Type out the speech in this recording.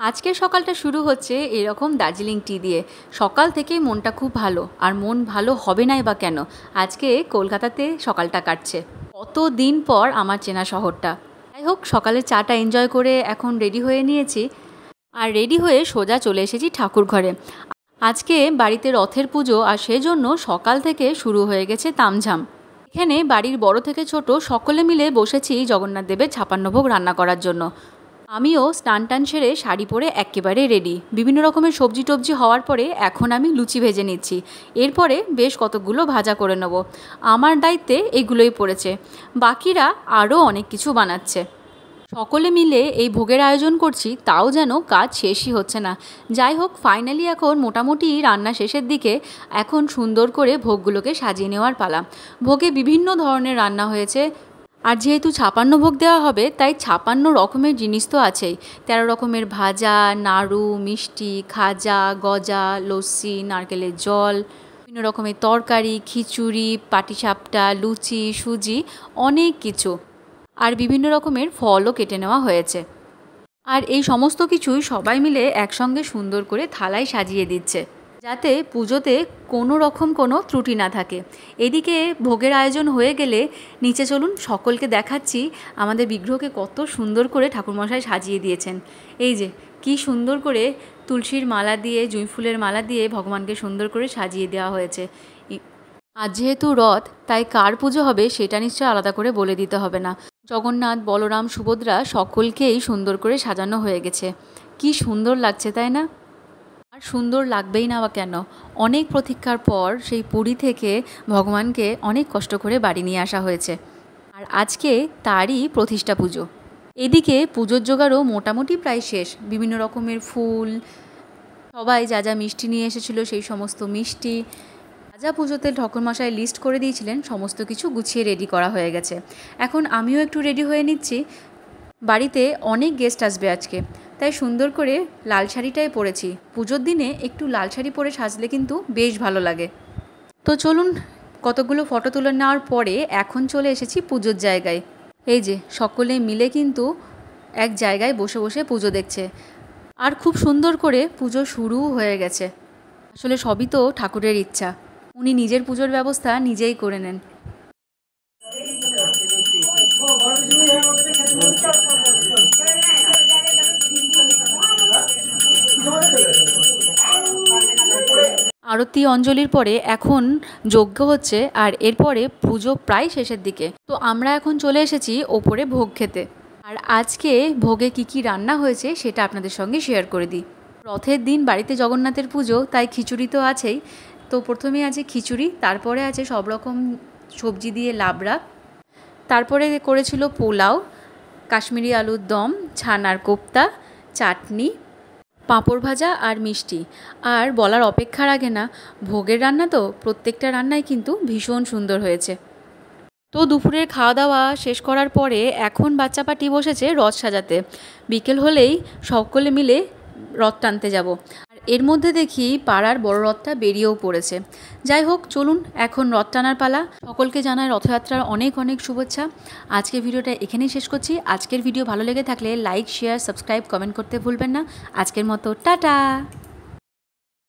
আজকের সকালটা শুরু হচ্ছে এরকম দার্জিলিং টি দিয়ে। সকাল থেকেই মনটা খুব ভালো, আর মন ভালো হবে নাই বা কেন, আজকে কলকাতাতে সকালটা কাটছে। কত দিন পর আমার চেনা শহরটা। যাই হোক, সকালে চাটা এনজয় করে এখন রেডি হয়ে নিয়েছি, আর রেডি হয়ে সোজা চলে এসেছি ঠাকুর ঘরে। আজকে বাড়িতে রথের পুজো, আর সেজন্য সকাল থেকে শুরু হয়ে গেছে তামঝাম। এখানে বাড়ির বড় থেকে ছোট সকলে মিলে বসেছি জগন্নাথ দেবের 56 ভোগ রান্না করার জন্য। আমিও স্নান টান সেরে শাড়ি পরে একেবারে রেডি। বিভিন্ন রকমের সবজি টবজি হওয়ার পরে এখন আমি লুচি ভেজে নিচ্ছি। এরপরে বেশ কতগুলো ভাজা করে নেব। আমার দায়িত্বে এগুলোই পড়েছে, বাকিরা আরও অনেক কিছু বানাচ্ছে। সকলে মিলে এই ভোগের আয়োজন করছি, তাও যেন কাজ শেষই হচ্ছে না। যাই হোক, ফাইনালি এখন মোটামুটি রান্না শেষের দিকে। এখন সুন্দর করে ভোগগুলোকে সাজিয়ে নেওয়ার পালা। ভোগে বিভিন্ন ধরনের রান্না হয়েছে, আর যেহেতু 56 ভোগ দেওয়া হবে, তাই 56 রকমের জিনিস তো আছেই। 13 রকমের ভাজা, নাড়ু, মিষ্টি, খাজা, গজা, লস্যি, নারকেলের জল, বিভিন্ন রকমের তরকারি, খিচুড়ি, পাটিসাপটা, লুচি, সুজি, অনেক কিছু। আর বিভিন্ন রকমের ফলও কেটে নেওয়া হয়েছে। আর এই সমস্ত কিছুই সবাই মিলে একসঙ্গে সুন্দর করে থালায় সাজিয়ে দিচ্ছে, যাতে পুজোতে কোনো রকম কোনো ত্রুটি না থাকে। এদিকে ভোগের আয়োজন হয়ে গেলে নিচে চলুন, সকলকে দেখাচ্ছি আমাদের বিগ্রহকে কত সুন্দর করে ঠাকুরমশাই সাজিয়ে দিয়েছেন। এই যে কি সুন্দর করে তুলসীর মালা দিয়ে, জুঁই ফুলের মালা দিয়ে ভগবানকে সুন্দর করে সাজিয়ে দেওয়া হয়েছে। আজ যেহেতু রথ, তাই কার পুজো হবে সেটা নিশ্চয় আলাদা করে বলে দিতে হবে না। জগন্নাথ, বলরাম, সুভদ্রা সকলকেই সুন্দর করে সাজানো হয়ে গেছে। কি সুন্দর লাগছে, তাই না? আর সুন্দর লাগবেই না বা কেন, অনেক প্রতীক্ষার পর সেই পুরী থেকে ভগবানকে অনেক কষ্ট করে বাড়ি নিয়ে আসা হয়েছে। আর আজকে তারই প্রতিষ্ঠা পুজো। এদিকে পুজোর জোগাড়ও মোটামুটি প্রায় শেষ। বিভিন্ন রকমের ফুল, সবাই যা যা মিষ্টি নিয়ে এসেছিল সেই সমস্ত মিষ্টি, যা পুজোতে ঠাকুরমশাই লিস্ট করে দিয়েছিলেন, সমস্ত কিছু গুছিয়ে রেডি করা হয়ে গেছে। এখন আমিও একটু রেডি হয়ে নিচ্ছি। বাড়িতে অনেক গেস্ট আসবে আজকে, তাই সুন্দর করে লাল শাড়িটাই পরেছি। পুজোর দিনে একটু লাল শাড়ি পরে সাজলে কিন্তু বেশ ভালো লাগে। তো চলুন, কতগুলো ফটো তুলে নেওয়ার পরে এখন চলে এসেছি পুজোর জায়গায়। এই যে সকলে মিলে কিন্তু এক জায়গায় বসে বসে পুজো দেখছে, আর খুব সুন্দর করে পুজো শুরুও হয়ে গেছে। আসলে সবই তো ঠাকুরের ইচ্ছা, উনি নিজের পুজোর ব্যবস্থা নিজেই করে নেন। আরতি অঞ্জলির পরে এখন যজ্ঞ হচ্ছে, আর এরপরে পুজো প্রায় শেষের দিকে। তো আমরা এখন চলে এসেছি ওপরে ভোগ খেতে। আর আজকে ভোগে কি কি রান্না হয়েছে সেটা আপনাদের সঙ্গে শেয়ার করে দিই। রথের দিন বাড়িতে জগন্নাথের পুজো, তাই খিচুড়ি তো আছেই। তো প্রথমে আছে খিচুড়ি, তারপরে আছে সব রকম সবজি দিয়ে লাবড়া, তারপরে করেছিল পোলাও, কাশ্মীরি আলুর দম, ছানার কোপ্তা, চাটনি, পাঁপড় ভাজা আর মিষ্টি। আর বলার অপেক্ষা রাখে না, ভোগের রান্না তো প্রত্যেকটা রান্নাই কিন্তু ভীষণ সুন্দর হয়েছে। তো দুপুরের খাওয়া দাওয়া শেষ করার পরে এখন বাচ্চা পার্টি বসেছে রথ সাজাতে। বিকেল হলেই সকলে মিলে রথ টানতে যাব। আর এর মধ্যে দেখি পাড়ার বড় রথটা বেরিয়েও পড়েছে। যাই হোক, চলুন এখন রথ টানার পালা। সকলকে জানাই রথযাত্রার অনেক অনেক শুভেচ্ছা। আজকের ভিডিওটা এখানেই শেষ করছি। আজকের ভিডিও ভালো লেগে থাকলে লাইক, শেয়ার, সাবস্ক্রাইব, কমেন্ট করতে ভুলবেন না। আজকের মতো টাটা।